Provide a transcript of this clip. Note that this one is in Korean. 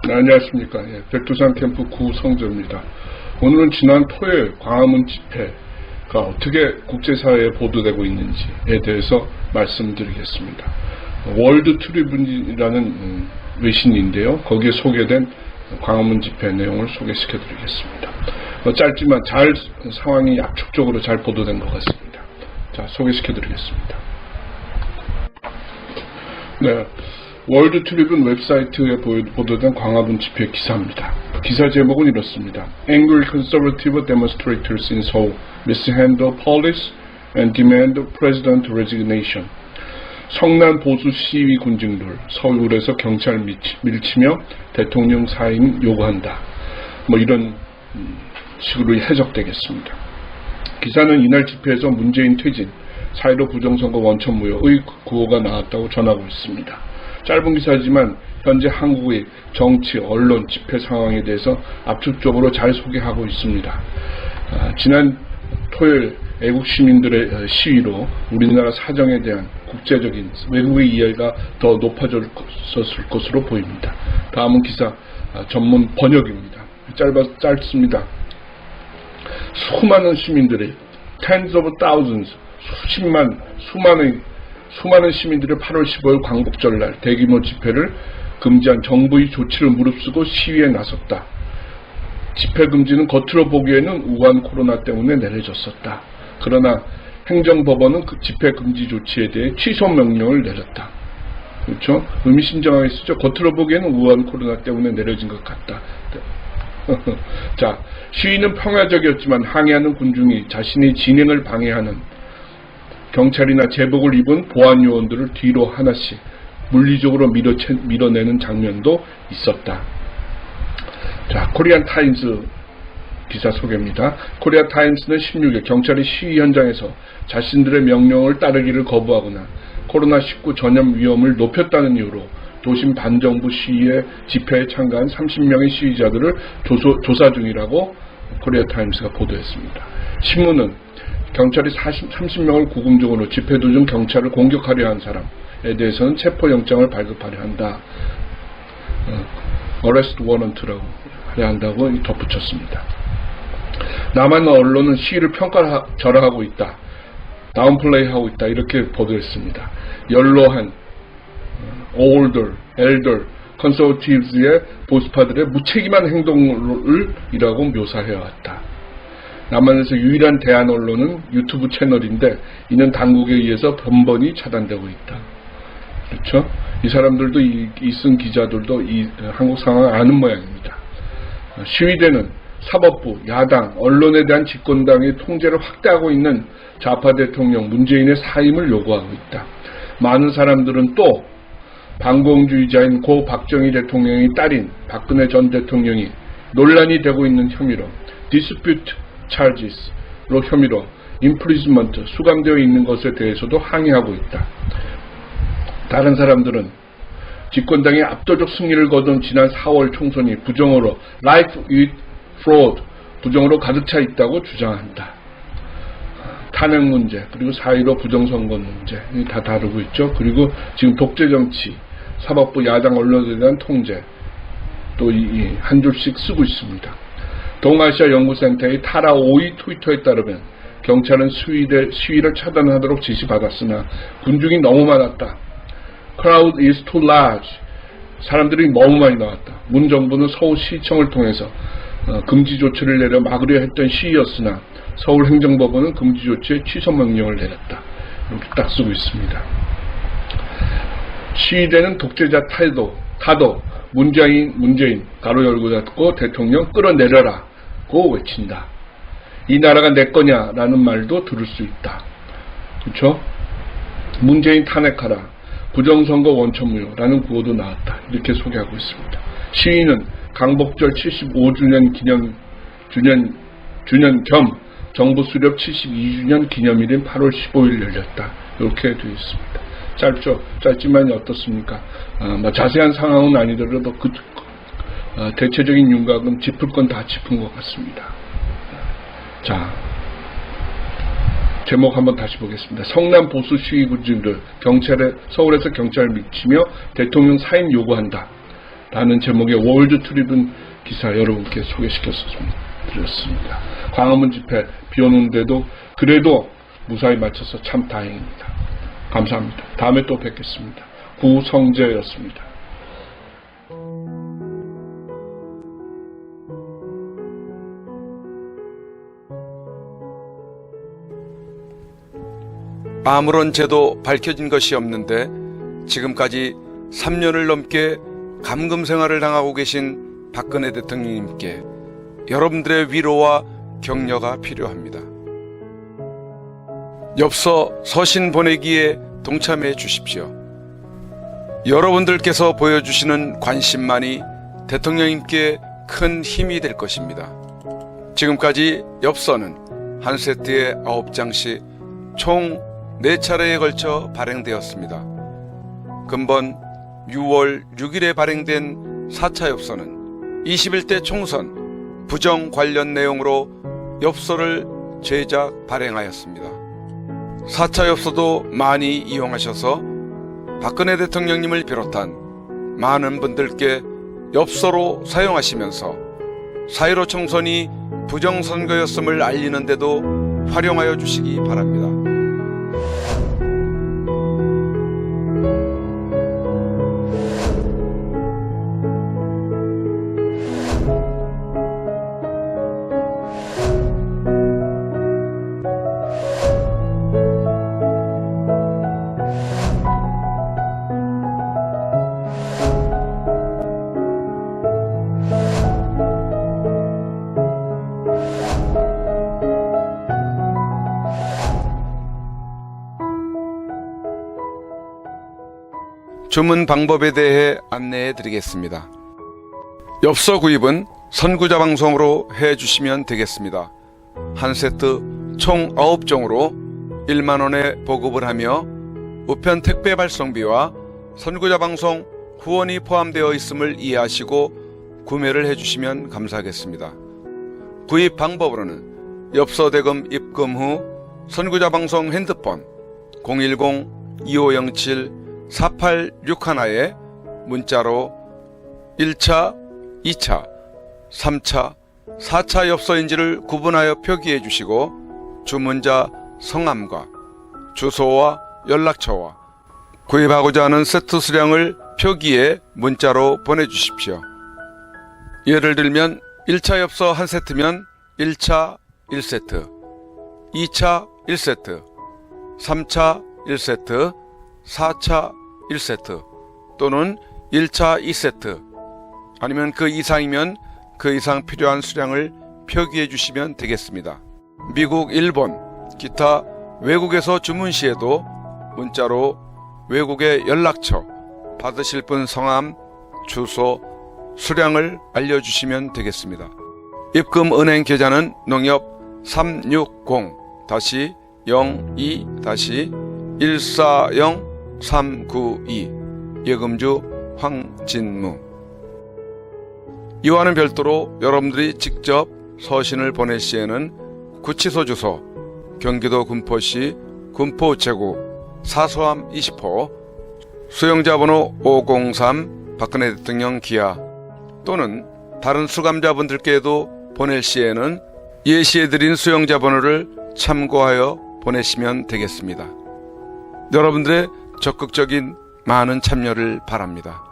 네, 안녕하십니까. 예, 백두산 캠프 구성재입니다. 오늘은 지난 토요일 광화문 집회가 어떻게 국제사회에 보도되고 있는지에 대해서 말씀드리겠습니다. 월드 트리뷴이라는 외신인데요. 거기에 소개된 광화문 집회 내용을 소개시켜드리겠습니다. 짧지만 상황이 압축적으로 잘 보도된 것 같습니다. 자, 소개시켜드리겠습니다. 네. 월드 트리뷴 웹사이트에 보도된 광화문 집회 기사입니다. 기사 제목은 이렇습니다. Angry conservative demonstrators in Seoul mishandle police and demand president resignation. 성난 보수 시위 군중들 서울에서 경찰 밀치며 대통령 사임 요구한다. 이런 식으로 해석되겠습니다. 기사는 이날 집회에서 문재인 퇴진, 4.15 부정선거 원천 무효의 구호가 나왔다고 전하고 있습니다. 짧은 기사지만 현재 한국의 정치, 언론, 집회 상황에 대해서 압축적으로 잘 소개하고 있습니다. 지난 토요일 애국 시민들의 시위로 우리나라 사정에 대한 국제적인 외국의 이해가 더 높아졌을 것으로 보입니다. 다음은 기사 전문 번역입니다. 짧습니다. 수많은 시민들의 tens of thousands, 수많은 시민들의 8월 15일 광복절날 대규모 집회를 금지한 정부의 조치를 무릅쓰고 시위에 나섰다. 집회 금지는 겉으로 보기에는 우한 코로나 때문에 내려졌었다. 그러나 행정법원은 그 집회 금지 조치에 대해 취소 명령을 내렸다. 그렇죠? 의미심장하게 쓰죠. 겉으로 보기에는 우한 코로나 때문에 내려진 것 같다. 자, 시위는 평화적이었지만 항의하는 군중이 자신의 진행을 방해하는 경찰이나 제복을 입은 보안 요원들을 뒤로 하나씩 물리적으로 밀어내는 장면도 있었다. 자, 코리안 타임스 기사 소개입니다. 코리아 타임스는 16일 경찰이 시위 현장에서 자신들의 명령을 따르기를 거부하거나 코로나19 전염 위험을 높였다는 이유로 도심 반정부 시위의 집회에 참가한 30명의 시위자들을 조사 중이라고 코리아 타임스가 보도했습니다. 신문은 경찰이 30명을 구금적으로 집회 도중 경찰을 공격하려 한 사람에 대해서는 체포영장을 발급하려 한다. 어레스트 워런트라고 하려 한다고 덧붙였습니다. 남한 언론은 시위를 절하하고 있다. 다운플레이하고 있다. 이렇게 보도했습니다. 연로한 elder conservative의 보수파들의 무책임한 행동이라고 묘사해왔다. 남한에서 유일한 대한 언론은 유튜브 채널인데 이는 당국에 의해서 번번이 차단되고 있다. 그렇죠? 이 사람들도 이 쓴 기자들도 이 한국 상황을 아는 모양입니다. 시위대는 사법부, 야당, 언론에 대한 집권당의 통제를 확대하고 있는 좌파 대통령 문재인의 사임을 요구하고 있다. 많은 사람들은 또 반공주의자인 고 박정희 대통령의 딸인 박근혜 전 대통령이 논란이 되고 있는 혐의로 dispute charges로 혐의로 imprisonment, 수감되어 있는 것에 대해서도 항의하고 있다. 다른 사람들은 집권당이 압도적 승리를 거둔 지난 4월 총선이 부정으로 life with fraud, 부정으로 가득 차 있다고 주장한다. 탄핵 문제, 그리고 4.15 부정선거 문제 다 다루고 있죠. 그리고 지금 독재정치, 사법부, 야당, 언론에 대한 통제 또 한 줄씩 쓰고 있습니다. 동아시아 연구센터의 타라 오이 트위터에 따르면 경찰은 시위를 차단하도록 지시받았으나 군중이 너무 많았다. Crowd is too large. 사람들이 너무 많이 나왔다. 문 정부는 서울시청을 통해서 금지 조치를 내려 막으려 했던 시위였으나 서울행정법원은 금지 조치에 취소 명령을 내렸다. 이렇게 딱 쓰고 있습니다. 시위대는 독재자 타도 문재인 가로 열고 닫고 대통령 끌어내려라 고 외친다. 이 나라가 내 거냐라는 말도 들을 수 있다. 그렇죠? 문재인 탄핵하라. 부정선거 원천무효라는 구호도 나왔다. 이렇게 소개하고 있습니다. 시위는 강복절 75주년 주년 겸 정부 수립 72주년 기념일인 8월 15일 열렸다. 이렇게 되어 있습니다. 짧지만 어떻습니까? 자세한 상황은 아니더라도 대체적인 윤곽은 짚을 건 다 짚은 것 같습니다. 자, 제목 한번 다시 보겠습니다. 성남 보수 시위 군중들 서울에서 경찰을 밀치며 대통령 사임 요구한다. 라는 제목의 월드 트리뷴 기사 여러분께 소개시켜서 드렸습니다. 광화문 집회 비 오는데도 그래도 무사히 마쳐서 참 다행입니다. 감사합니다. 다음에 또 뵙겠습니다. 구성재였습니다. 아무런 죄도 밝혀진 것이 없는데 지금까지 3년을 넘게 감금 생활을 당하고 계신 박근혜 대통령님께 여러분들의 위로와 격려가 필요합니다. 엽서 서신 보내기에 동참해 주십시오. 여러분들께서 보여주시는 관심만이 대통령님께 큰 힘이 될 것입니다. 지금까지 엽서는 한 세트에 9장씩 총 4차례에 걸쳐 발행되었습니다. 금번 6월 6일에 발행된 4차 엽서는 21대 총선 부정 관련 내용으로 엽서를 제작 발행하였습니다. 4차 엽서도 많이 이용하셔서 박근혜 대통령님을 비롯한 많은 분들께 엽서로 사용하시면서 4.15 총선이 부정선거였음을 알리는 데도 활용하여 주시기 바랍니다. 주문 방법에 대해 안내해 드리겠습니다. 엽서 구입은 선구자 방송으로 해 주시면 되겠습니다. 한 세트 총 9종으로 1만원에 보급을 하며 우편 택배 발송비와 선구자 방송 후원이 포함되어 있음을 이해하시고 구매를 해 주시면 감사하겠습니다. 구입 방법으로는 엽서 대금 입금 후 선구자 방송 핸드폰 010-2507-4861에 문자로 1차, 2차, 3차, 4차 엽서인지를 구분하여 표기해 주시고 주문자 성함과 주소와 연락처와 구입하고자 하는 세트 수량을 표기해 문자로 보내주십시오. 예를 들면 1차 엽서 1세트면 1차 1세트, 2차 1세트, 3차 1세트, 4차 1세트 또는 1차 2세트 아니면 그 이상이면 그 이상 필요한 수량을 표기해 주시면 되겠습니다. 미국, 일본, 기타 외국에서 주문 시에도 문자로 외국의 연락처, 받으실 분 성함, 주소, 수량을 알려주시면 되겠습니다. 입금 은행 계좌는 농협 360-02-140-392 예금주 황진무. 이와는 별도로 여러분들이 직접 서신을 보낼 시에는 구치소 주소 경기도 군포시 군포우체국 사소함 20호 수용자 번호 503 박근혜 대통령 기하 또는 다른 수감자분들께도 보낼 시에는 예시해드린 수용자 번호를 참고하여 보내시면 되겠습니다. 여러분들의 적극적인 많은 참여를 바랍니다.